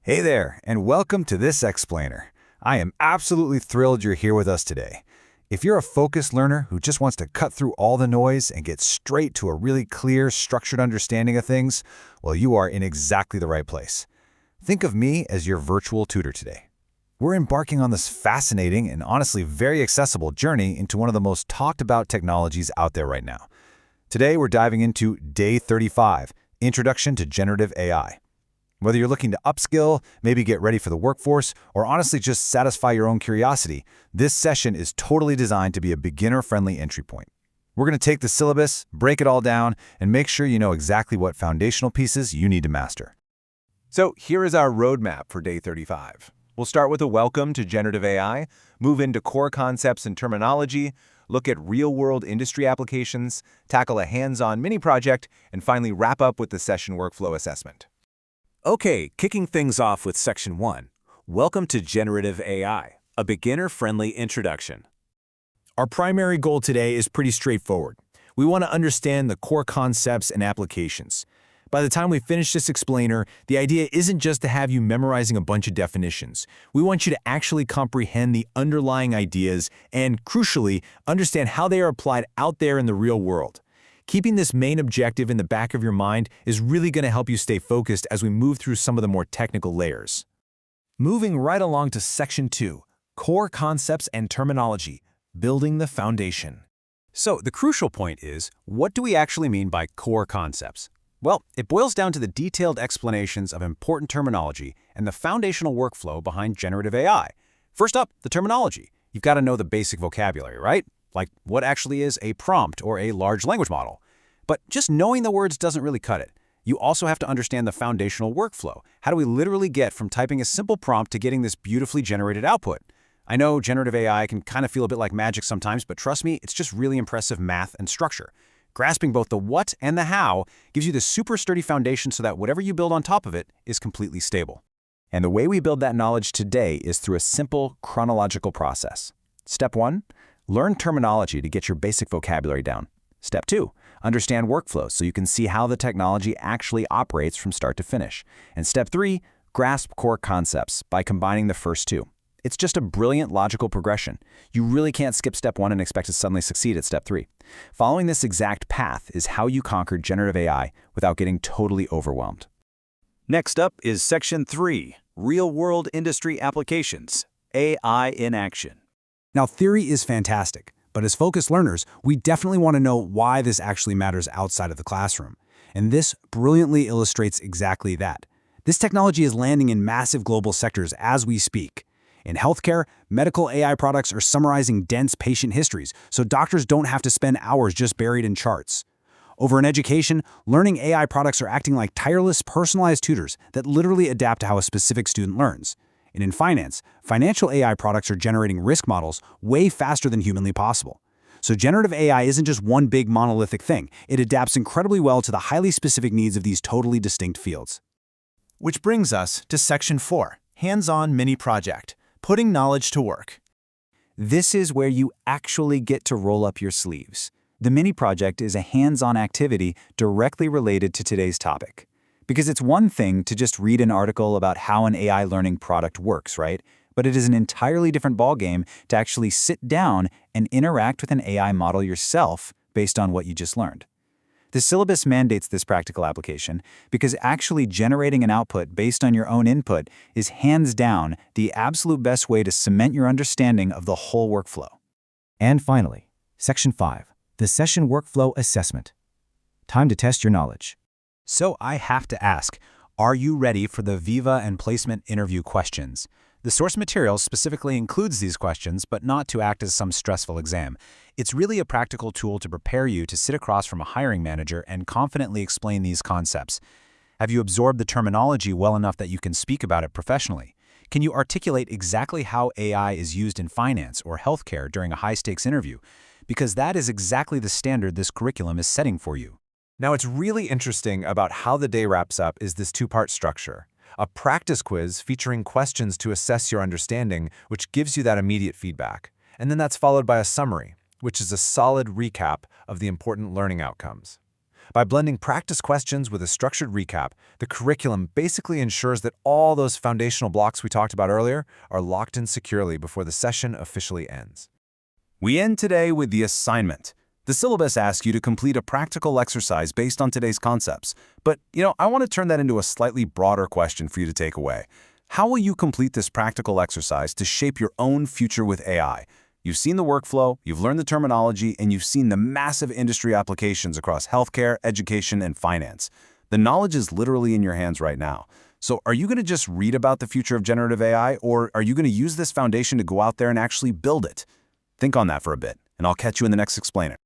Hey there, and welcome to this explainer. I am absolutely thrilled you're here with us today. If you're a focused learner who just wants to cut through all the noise and get straight to a really clear, structured understanding of things, well, you are in exactly the right place. Think of me as your virtual tutor today. We're embarking on this fascinating and honestly very accessible journey into one of the most talked about technologies out there right now. Today, we're diving into Day 35, Introduction to Generative AI. Whether you're looking to upskill, maybe get ready for the workforce, or honestly just satisfy your own curiosity, this session is totally designed to be a beginner-friendly entry point. We're going to take the syllabus, break it all down, and make sure you know exactly what foundational pieces you need to master. So here is our roadmap for Day 35. We'll start with a welcome to generative AI, move into core concepts and terminology, look at real-world industry applications, tackle a hands-on mini-project, and finally wrap up with the session workflow assessment. Okay, kicking things off with Section 1. Welcome to Generative AI, a beginner-friendly introduction. Our primary goal today is pretty straightforward. We want to understand the core concepts and applications. By the time we finish this explainer, the idea isn't just to have you memorizing a bunch of definitions. We want you to actually comprehend the underlying ideas and, crucially, understand how they are applied out there in the real world. Keeping this main objective in the back of your mind is really going to help you stay focused as we move through some of the more technical layers. Moving right along to Section 2, Core Concepts and Terminology, Building the Foundation. So the crucial point is, what do we actually mean by core concepts? Well, it boils down to the detailed explanations of important terminology and the foundational workflow behind generative AI. First up, the terminology. You've got to know the basic vocabulary, right? Like what actually is a prompt or a large language model. But just knowing the words doesn't really cut it. You also have to understand the foundational workflow. How do we literally get from typing a simple prompt to getting this beautifully generated output? I know generative AI can kind of feel a bit like magic sometimes, but trust me, it's just really impressive math and structure. Grasping both the what and the how gives you this super sturdy foundation so that whatever you build on top of it is completely stable. And the way we build that knowledge today is through a simple chronological process. Step 1, learn terminology to get your basic vocabulary down. Step 2, understand workflows so you can see how the technology actually operates from start to finish. And Step 3, grasp core concepts by combining the first two. It's just a brilliant logical progression. You really can't skip Step 1 and expect to suddenly succeed at Step 3. Following this exact path is how you conquer generative AI without getting totally overwhelmed. Next up is Section 3, Real-World Industry Applications, AI in Action. Now, theory is fantastic, but as focused learners, we definitely want to know why this actually matters outside of the classroom. And this brilliantly illustrates exactly that. This technology is landing in massive global sectors as we speak. In healthcare, medical AI products are summarizing dense patient histories, so doctors don't have to spend hours just buried in charts. Over in education, learning AI products are acting like tireless, personalized tutors that literally adapt to how a specific student learns. And in finance, financial AI products are generating risk models way faster than humanly possible. So generative AI isn't just one big monolithic thing. It adapts incredibly well to the highly specific needs of these totally distinct fields. Which brings us to Section 4, Hands-on Mini-Project, Putting Knowledge to Work. This is where you actually get to roll up your sleeves. The mini-project is a hands-on activity directly related to today's topic. Because it's one thing to just read an article about how an AI learning product works, right? But it is an entirely different ballgame to actually sit down and interact with an AI model yourself based on what you just learned. The syllabus mandates this practical application because actually generating an output based on your own input is hands down the absolute best way to cement your understanding of the whole workflow. And finally, Section 5, the Session Workflow Assessment. Time to test your knowledge. So I have to ask, are you ready for the Viva and placement interview questions? The source material specifically includes these questions, but not to act as some stressful exam. It's really a practical tool to prepare you to sit across from a hiring manager and confidently explain these concepts. Have you absorbed the terminology well enough that you can speak about it professionally? Can you articulate exactly how AI is used in finance or healthcare during a high-stakes interview? Because that is exactly the standard this curriculum is setting for you. Now, what's really interesting about how the day wraps up is this two-part structure. A practice quiz featuring questions to assess your understanding, which gives you that immediate feedback. And then that's followed by a summary, which is a solid recap of the important learning outcomes. By blending practice questions with a structured recap, the curriculum basically ensures that all those foundational blocks we talked about earlier are locked in securely before the session officially ends. We end today with the assignment. The syllabus asks you to complete a practical exercise based on today's concepts. But, I want to turn that into a slightly broader question for you to take away. How will you complete this practical exercise to shape your own future with AI? You've seen the workflow, you've learned the terminology, and you've seen the massive industry applications across healthcare, education, and finance. The knowledge is literally in your hands right now. So are you going to just read about the future of generative AI, or are you going to use this foundation to go out there and actually build it? Think on that for a bit, and I'll catch you in the next explainer.